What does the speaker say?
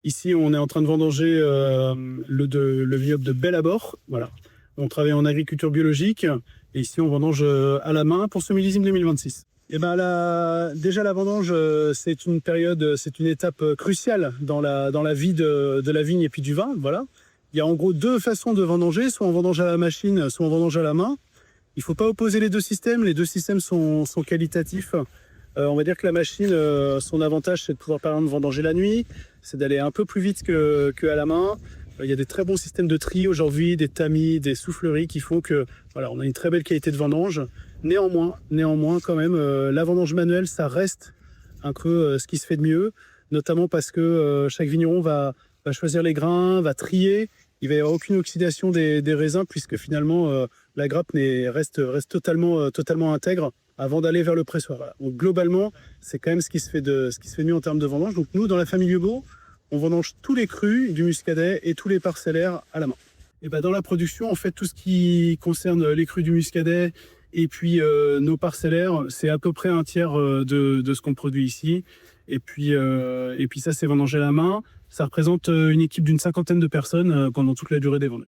Ici, on est en train de vendanger le vignoble de Belle-Abord. Voilà. On travaille en agriculture biologique et ici, on vendange à la main pour ce millésime 2026. Et ben déjà la vendange, c'est une période, c'est une étape cruciale dans la vie de la vigne et puis du vin. Voilà. Il y a en gros deux façons de vendanger, soit on vendange à la machine, soit on vendange à la main. Il ne faut pas opposer les deux systèmes sont qualitatifs. On va dire que la machine, son avantage, c'est de pouvoir par exemple vendanger la nuit, c'est d'aller un peu plus vite qu'à la main. Il y a des très bons systèmes de tri aujourd'hui, des tamis, des souffleries qui font que voilà, on a une très belle qualité de vendange. Néanmoins quand même, la vendange manuelle, ça reste un peu ce qui se fait de mieux, notamment parce que chaque vigneron va choisir les grains, va trier. Il va y avoir aucune oxydation des raisins puisque finalement la grappe reste totalement intègre avant d'aller vers le pressoir. Voilà. Donc globalement, c'est quand même ce qui se fait de mieux en termes de vendange. Donc nous, dans la famille Hugo, on vendange tous les crus du muscadet et tous les parcellaires à la main. Et ben dans la production, en fait, tout ce qui concerne les crus du muscadet et puis nos parcellaires, c'est à peu près un tiers de ce qu'on produit ici. Et puis ça, c'est vendangé à la main. Ça représente une équipe d'une 50aine de personnes pendant toute la durée des vendanges.